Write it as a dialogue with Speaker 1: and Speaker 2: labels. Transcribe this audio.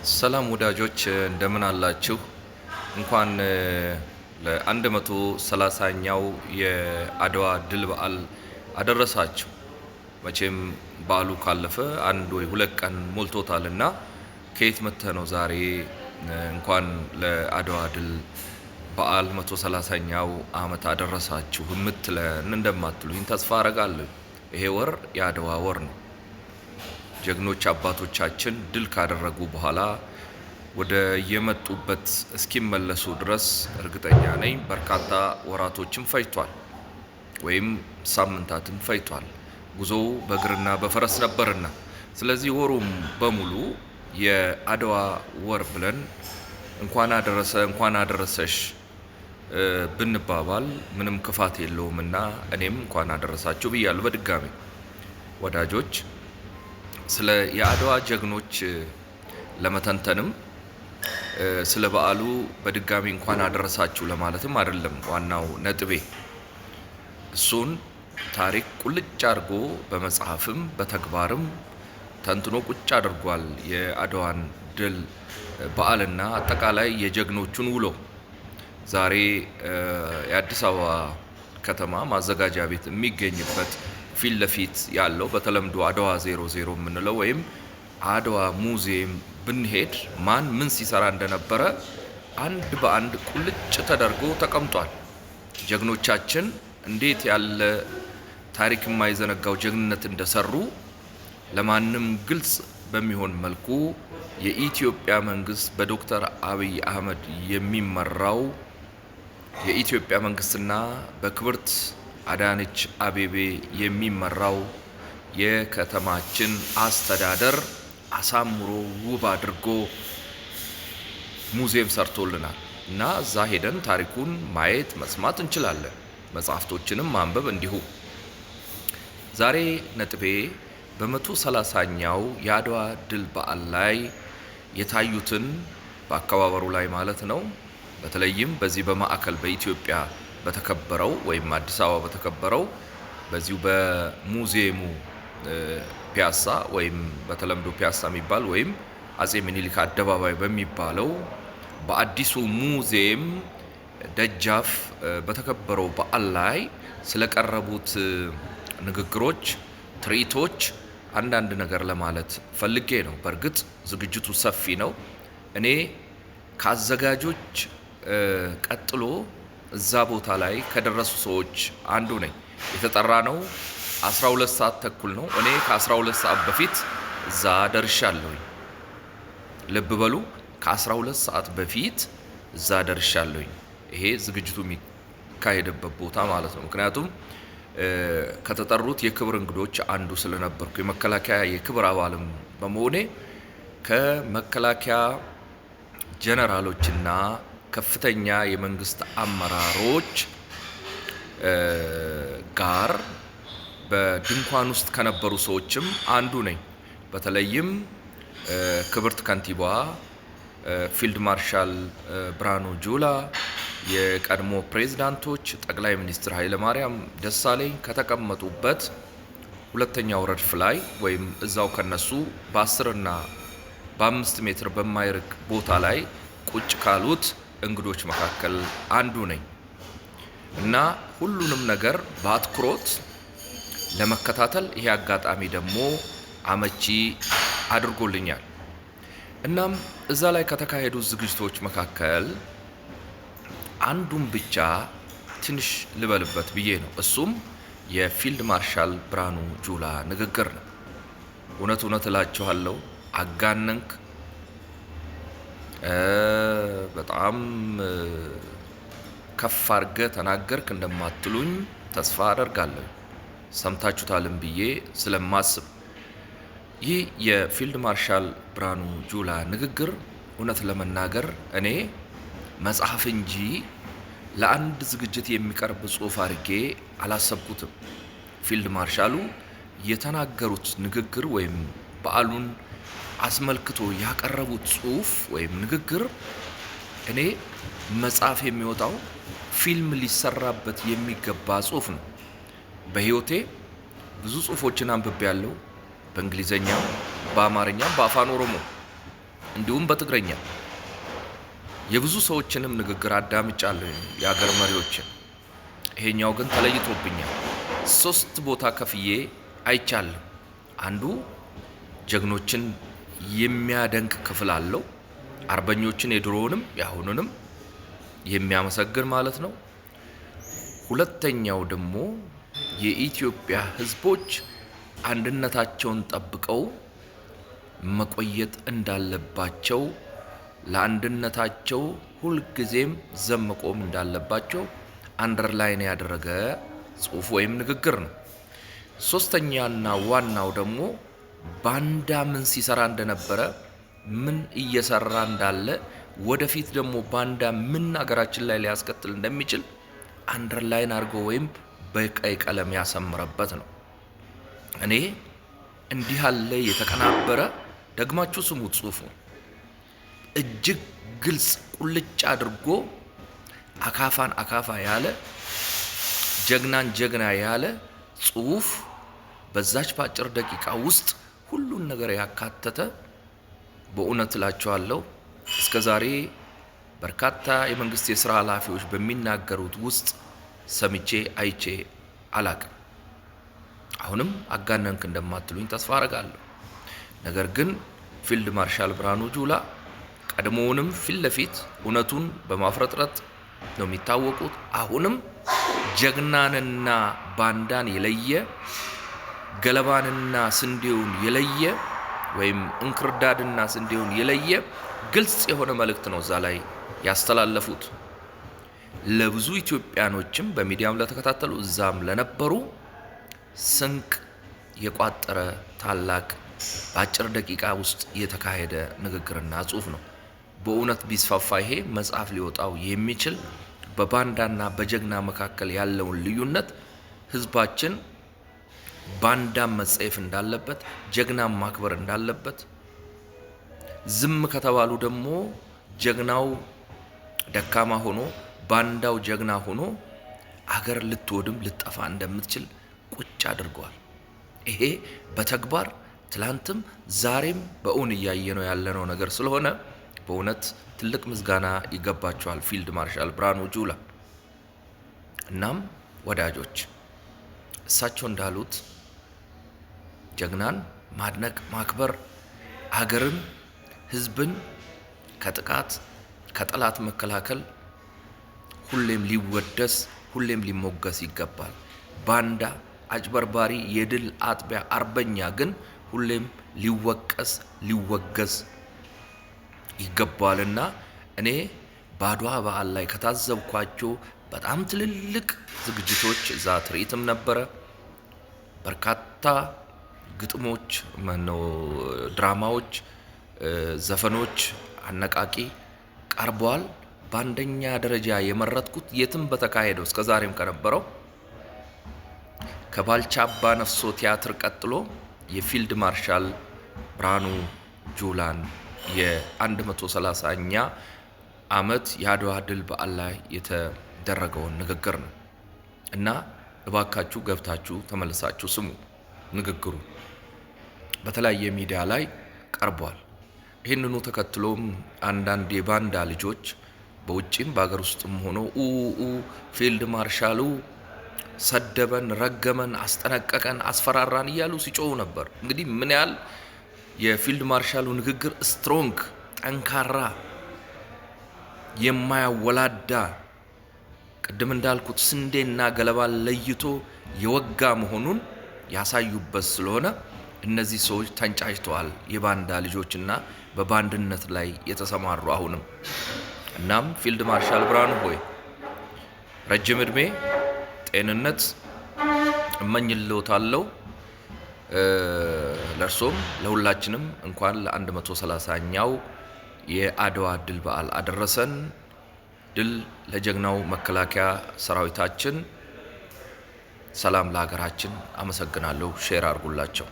Speaker 1: ሰላም ወዳጆች እንደምን አላችሁ? እንኳን ለ130ኛው የአድዋ ድል በዓል አደረሳችሁ። መቼም በዓሉ ካለፈ አንድ ወይ ሁለት ቀን ሞልቶታልና ከየት መጥተህ ነው ዛሬ እንኳን ለአድዋ ድል በዓል 130ኛው ዓመት አደረሳችሁ የምትለን እንደማትሉኝ ተስፋ አረጋለሁ። ይሄ ወር የአድዋ ወር ነው። ጀግኖች አባቶቻችን ድል ካደረጉ በኋላ ወደ የመጡበት እስኪመለሱ ድረስ እርግጠኛ ነኝ በርካታ ወራቶችን ፈጅቷል ወይም ሳምንታትን ፈጅቷል። ጉዞው በእግርና በፈረስ ነበርና ስለዚህ ወሩም በሙሉ የአድዋ ወር ብለን እንኳን አደረሰ እንኳን አደረሰሽ ብንባባል ምንም ክፋት የለውምና እኔም እንኳን አደረሳችሁ ብያለሁ። በድጋሚ ወዳጆች ስለ የአድዋ ጀግኖች ለመተንተንም ስለ በዓሉ በድጋሚ እንኳን አደረሳችሁ ለማለትም አይደለም ዋናው ነጥቤ። እሱን ታሪክ ቁልጭ አድርጎ በመጽሐፍም በተግባርም ተንትኖ ቁጭ አድርጓል። የአድዋን ድል በዓልና አጠቃላይ የጀግኖቹን ውሎ ዛሬ የአዲስ አበባ ከተማ ማዘጋጃ ቤት የሚገኝበት ፊት ለፊት ያለው በተለምዶ አድዋ 00 የምንለው ወይም አድዋ ሙዚየም ብንሄድ ማን ምን ሲሰራ እንደነበረ አንድ በአንድ ቁልጭ ተደርጎ ተቀምጧል። ጀግኖቻችን እንዴት ያለ ታሪክ የማይዘነጋው ጀግንነት እንደሰሩ ለማንም ግልጽ በሚሆን መልኩ የኢትዮጵያ መንግስት በዶክተር አብይ አህመድ የሚመራው የኢትዮጵያ መንግስትና በክብርት አዳነች አቤቤ የሚመራው የከተማችን አስተዳደር አሳምሮ ውብ አድርጎ ሙዚየም ሰርቶልናል እና እዛ ሄደን ታሪኩን ማየት መስማት እንችላለን። መጽሐፍቶችንም ማንበብ እንዲሁ። ዛሬ ነጥቤ በ130ኛው የአድዋ ድል በዓል ላይ የታዩትን በአከባበሩ ላይ ማለት ነው። በተለይም በዚህ በማዕከል በኢትዮጵያ በተከበረው ወይም አዲስ አበባ በተከበረው በዚሁ በሙዚየሙ ፒያሳ ወይም በተለምዶ ፒያሳ የሚባል ወይም አጼ ምኒልክ አደባባይ በሚባለው በአዲሱ ሙዚየም ደጃፍ በተከበረው በዓል ላይ ስለቀረቡት ንግግሮች፣ ትርኢቶች አንዳንድ ነገር ለማለት ፈልጌ ነው። በእርግጥ ዝግጅቱ ሰፊ ነው። እኔ ከአዘጋጆች ቀጥሎ እዛ ቦታ ላይ ከደረሱ ሰዎች አንዱ ነኝ። የተጠራ ነው 12 ሰዓት ተኩል ነው። እኔ ከ12 ሰዓት በፊት እዛ ደርሻለሁ። ልብ በሉ፣ ከ12 ሰዓት በፊት እዛ ደርሻለሁ። ይሄ ዝግጅቱ የሚካሄድበት ቦታ ማለት ነው። ምክንያቱም ከተጠሩት የክብር እንግዶች አንዱ ስለነበርኩ የመከላከያ የክብር አባልም በመሆኔ ከመከላከያ ጀነራሎችና ከፍተኛ የመንግስት አመራሮች ጋር በድንኳን ውስጥ ከነበሩ ሰዎችም አንዱ ነኝ። በተለይም ክብርት ከንቲባዋ ፊልድ ማርሻል ብርሃኑ ጁላ፣ የቀድሞ ፕሬዝዳንቶች ጠቅላይ ሚኒስትር ኃይለማርያም ደሳለኝ ከተቀመጡበት ሁለተኛው ረድፍ ላይ ወይም እዛው ከነሱ በ10 እና በ5 ሜትር በማይርቅ ቦታ ላይ ቁጭ ካሉት እንግዶች መካከል አንዱ ነኝ እና ሁሉንም ነገር በአትኩሮት ለመከታተል ይሄ አጋጣሚ ደግሞ አመቺ አድርጎልኛል። እናም እዛ ላይ ከተካሄዱ ዝግጅቶች መካከል አንዱን ብቻ ትንሽ ልበልበት ብዬ ነው። እሱም የፊልድ ማርሻል ብርሃኑ ጁላ ንግግር ነው። እውነት እውነት እላችኋለሁ አጋነንክ በጣም ከፍ አድርገህ ተናገርክ እንደማትሉኝ ተስፋ አደርጋለሁ። ሰምታችሁታልም ብዬ ስለማስብ ይህ የፊልድ ማርሻል ብርሃኑ ጁላ ንግግር እውነት ለመናገር እኔ መጽሐፍ እንጂ ለአንድ ዝግጅት የሚቀርብ ጽሑፍ አድርጌ አላሰብኩትም። ፊልድ ማርሻሉ የተናገሩት ንግግር ወይም በዓሉን አስመልክቶ ያቀረቡት ጽሑፍ ወይም ንግግር እኔ መጽሐፍ የሚወጣው ፊልም ሊሰራበት የሚገባ ጽሑፍ ነው። በህይወቴ ብዙ ጽሑፎችን አንብቤያለሁ። በእንግሊዘኛ፣ በአማርኛ፣ በአፋን ኦሮሞ እንዲሁም በትግረኛ የብዙ ሰዎችንም ንግግር አዳምጫለሁ፣ የአገር መሪዎችን። ይሄኛው ግን ተለይቶብኛል። 3 ቦታ ከፍዬ አይቻለሁ። አንዱ ጀግኖችን የሚያደንቅ ክፍል አለው፣ አርበኞችን የድሮውንም ያሁኑንም የሚያመሰግን ማለት ነው። ሁለተኛው ደግሞ የኢትዮጵያ ሕዝቦች አንድነታቸውን ጠብቀው መቆየት እንዳለባቸው፣ ለአንድነታቸው ሁልጊዜም ዘመቆም እንዳለባቸው አንደርላይን ያደረገ ጽሑፍ ወይም ንግግር ነው። ሶስተኛና ዋናው ደግሞ ባንዳ ምን ሲሰራ እንደነበረ፣ ምን እየሰራ እንዳለ፣ ወደፊት ደግሞ ባንዳ ምን አገራችን ላይ ሊያስከትል እንደሚችል አንደርላይን አድርጎ ወይም በቀይ ቀለም ያሰምረበት ነው። እኔ እንዲህ ያለ የተቀናበረ ደግማችሁ ስሙት ጽሑፉ እጅግ ግልጽ ቁልጭ አድርጎ አካፋን አካፋ ያለ ጀግናን ጀግና ያለ ጽሑፍ በዛች በአጭር ደቂቃ ውስጥ ሁሉን ነገር ያካተተ በእውነት እላቸዋለሁ እስከ ዛሬ በርካታ የመንግስት የሥራ ኃላፊዎች በሚናገሩት ውስጥ ሰምቼ አይቼ አላቅም። አሁንም አጋነንክ እንደማትሉኝ ተስፋ አረጋለሁ። ነገር ግን ፊልድ ማርሻል ብርሃኑ ጁላ ቀድሞውንም ፊት ለፊት እውነቱን በማፍረጥረጥ ነው የሚታወቁት። አሁንም ጀግናንና ባንዳን የለየ፣ ገለባንና ስንዴውን የለየ ወይም እንክርዳድና ስንዴውን የለየ ግልጽ የሆነ መልእክት ነው እዛ ላይ ያስተላለፉት። ለብዙ ኢትዮጵያኖችም በሚዲያም ለተከታተሉ እዛም ለነበሩ ስንቅ የቋጠረ ታላቅ በአጭር ደቂቃ ውስጥ የተካሄደ ንግግርና ጽሑፍ ነው። በእውነት ቢስፋፋ ይሄ መጽሐፍ ሊወጣው የሚችል በባንዳና በጀግና መካከል ያለውን ልዩነት ህዝባችን ባንዳም መጸየፍ እንዳለበት፣ ጀግናም ማክበር እንዳለበት፣ ዝም ከተባሉ ደግሞ ጀግናው ደካማ ሆኖ ባንዳው ጀግና ሆኖ አገር ልትወድም ልጠፋ እንደምትችል ቁጭ አድርጓል። ይሄ በተግባር ትላንትም ዛሬም በእውን እያየነው ያለነው ነገር ስለሆነ በእውነት ትልቅ ምስጋና ይገባቸዋል ፊልድ ማርሻል ብርሃኑ ጁላ። እናም ወዳጆች እሳቸው እንዳሉት ጀግናን ማድነቅ ማክበር፣ አገርን ህዝብን ከጥቃት ከጠላት መከላከል ሁሌም ሊወደስ ሁሌም ሊሞገስ ይገባል። ባንዳ አጭበርባሪ የድል አጥቢያ አርበኛ ግን ሁሌም ሊወቀስ ሊወገዝ ይገባልና እኔ በአድዋ በዓል ላይ ከታዘብኳቸው በጣም ትልልቅ ዝግጅቶች እዛ ትርኢትም ነበረ። በርካታ ግጥሞች፣ ድራማዎች፣ ዘፈኖች አነቃቂ ቀርበዋል። በአንደኛ ደረጃ የመረጥኩት የትም በተካሄደው እስከዛሬም ከነበረው ከባልቻ አባ ነፍሶ ቲያትር ቀጥሎ የፊልድ ማርሻል ብርሃኑ ጁላን የ130ኛ ዓመት የአድዋ ድል በዓል ላይ የተደረገውን ንግግር ነው እና እባካችሁ ገብታችሁ ተመልሳችሁ ስሙ። ንግግሩ በተለያየ ሚዲያ ላይ ቀርቧል። ይህንኑ ተከትሎም አንዳንድ የባንዳ ልጆች በውጭም በአገር ውስጥም ሆኖ ፊልድ ማርሻሉ ሰደበን፣ ረገመን፣ አስጠነቀቀን፣ አስፈራራን እያሉ ሲጮሁ ነበር። እንግዲህ ምን ያህል የፊልድ ማርሻሉ ንግግር ስትሮንግ ጠንካራ የማያወላዳ ቅድም እንዳልኩት ስንዴና ገለባን ለይቶ የወጋ መሆኑን ያሳዩበት ስለሆነ እነዚህ ሰዎች ተንጫጭተዋል፣ የባንዳ ልጆችና በባንድነት ላይ የተሰማሩ አሁንም። እናም ፊልድ ማርሻል ብርሃኑ ሆይ ረጅም ዕድሜ ጤንነት እመኝልዎታለሁ። ለእርሶም ለሁላችንም እንኳን ለ130ኛው የአድዋ ድል በዓል አደረሰን። ድል ለጀግናው መከላከያ ሰራዊታችን፣ ሰላም ለሀገራችን። አመሰግናለሁ። ሼር አድርጉላቸው።